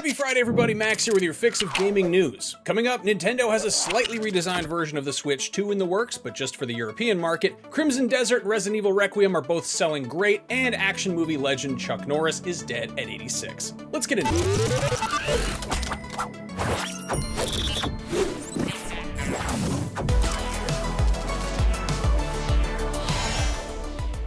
Happy Friday, everybody. Max here with your fix of gaming news. Coming up, Nintendo has a slightly redesigned version of the Switch 2 in the works, but just for the European market. Crimson Desert and Resident Evil Requiem are both selling great, and action movie legend Chuck Norris is dead at 86. Let's get into it.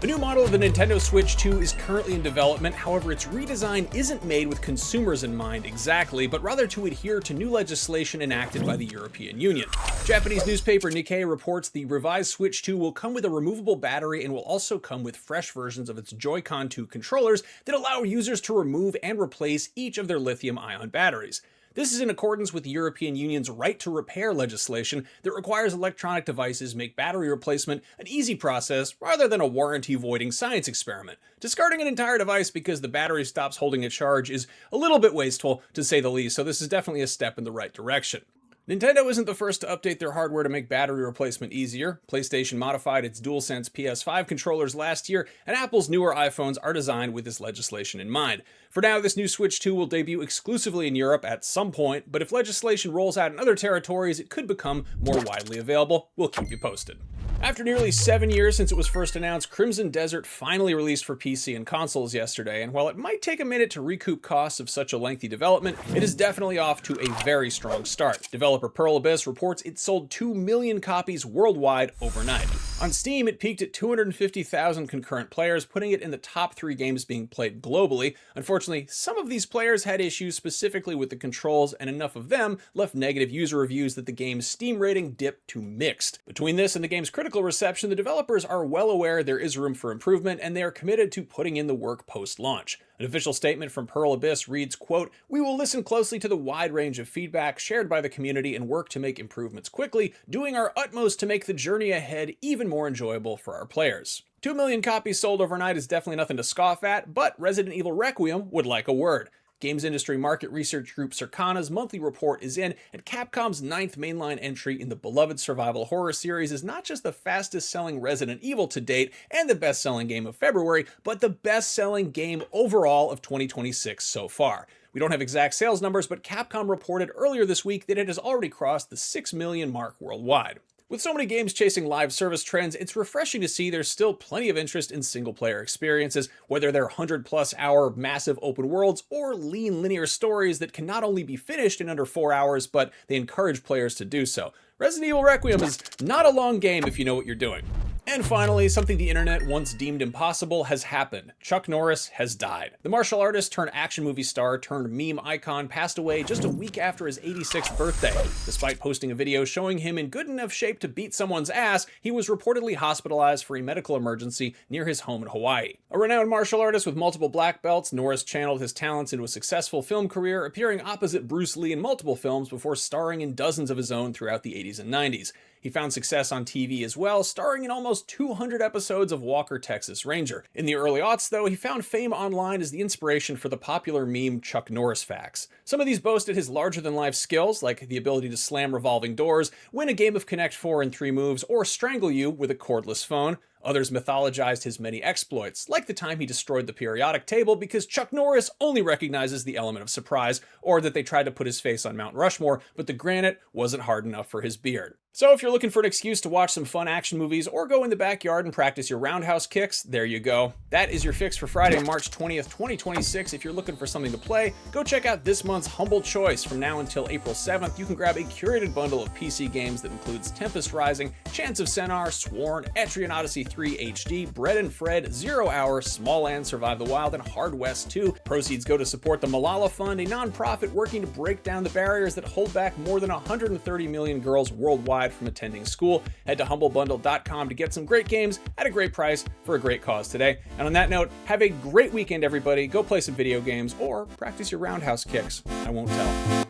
A new model of the Nintendo Switch 2 is currently in development. However, its redesign isn't made with consumers in mind exactly, but rather to adhere to new legislation enacted by the European Union. Japanese newspaper Nikkei reports the revised Switch 2 will come with a removable battery and will also come with fresh versions of its Joy-Con 2 controllers that allow users to remove and replace each of their lithium-ion batteries. This is in accordance with the European Union's right to repair legislation that requires electronic devices make battery replacement an easy process rather than a warranty-voiding science experiment. Discarding an entire device because the battery stops holding a charge is a little bit wasteful, to say the least, so this is definitely a step in the right direction. Nintendo isn't the first to update their hardware to make battery replacement easier. PlayStation modified its DualSense PS5 controllers last year, and Apple's newer iPhones are designed with this legislation in mind. For now, this new Switch 2 will debut exclusively in Europe at some point, but if legislation rolls out in other territories, it could become more widely available. We'll keep you posted. After nearly 7 years since it was first announced, Crimson Desert finally released for PC and consoles yesterday, and while it might take a minute to recoup costs of such a lengthy development, it is definitely off to a very strong start. Developer Pearl Abyss reports it sold 2 million copies worldwide overnight. On Steam, it peaked at 250,000 concurrent players, putting it in the top 3 games being played globally. Unfortunately, some of these players had issues specifically with the controls, and enough of them left negative user reviews that the game's Steam rating dipped to mixed. Between this and the game's critical reception, the developers are well aware there is room for improvement, and they are committed to putting in the work post-launch. An official statement from Pearl Abyss reads, quote, "We will listen closely to the wide range of feedback shared by the community and work to make improvements quickly, doing our utmost to make the journey ahead even more enjoyable for our players." 2 million copies sold overnight is definitely nothing to scoff at, but Resident Evil Requiem would like a word. Games industry market research group Circana's monthly report is in, and Capcom's 9th mainline entry in the beloved survival horror series is not just the fastest-selling Resident Evil to date and the best-selling game of February, but the best-selling game overall of 2026 so far. We don't have exact sales numbers, but Capcom reported earlier this week that it has already crossed the 6 million mark worldwide. With so many games chasing live service trends, it's refreshing to see there's still plenty of interest in single-player experiences, whether they're 100-plus hour massive open worlds or lean linear stories that can not only be finished in under 4 hours, but they encourage players to do so. Resident Evil Requiem is not a long game if you know what you're doing. And finally, something the internet once deemed impossible has happened. Chuck Norris has died. The martial artist turned action movie star turned meme icon passed away just a week after his 86th birthday. Despite posting a video showing him in good enough shape to beat someone's ass, he was reportedly hospitalized for a medical emergency near his home in Hawaii. A renowned martial artist with multiple black belts, Norris channeled his talents into a successful film career, appearing opposite Bruce Lee in multiple films before starring in dozens of his own throughout the 80s and 90s. He found success on TV as well, starring in almost 200 episodes of Walker, Texas Ranger. In the early aughts, though, he found fame online as the inspiration for the popular meme Chuck Norris facts. Some of these boasted his larger-than-life skills, like the ability to slam revolving doors, win a game of Connect 4 in 3 moves, or strangle you with a cordless phone. Others mythologized his many exploits, like the time he destroyed the periodic table because Chuck Norris only recognizes the element of surprise, or that they tried to put his face on Mount Rushmore, but the granite wasn't hard enough for his beard. So if you're looking for an excuse to watch some fun action movies or go in the backyard and practice your roundhouse kicks, there you go. That is your fix for Friday, March 20th, 2026. If you're looking for something to play, go check out this month's Humble Choice. From now until April 7th, you can grab a curated bundle of PC games that includes Tempest Rising, Chants of Sennar, Sworn, Etrian Odyssey 3 HD, Bread and Fred, 0 Hour, Small Land Survive the Wild, and Hard West 2. Proceeds go to support the Malala Fund, a nonprofit working to break down the barriers that hold back more than 130 million girls worldwide from attending school. Head to humblebundle.com to get some great games at a great price for a great cause today. And on that note, have a great weekend, everybody. Go play some video games or practice your roundhouse kicks. I won't tell.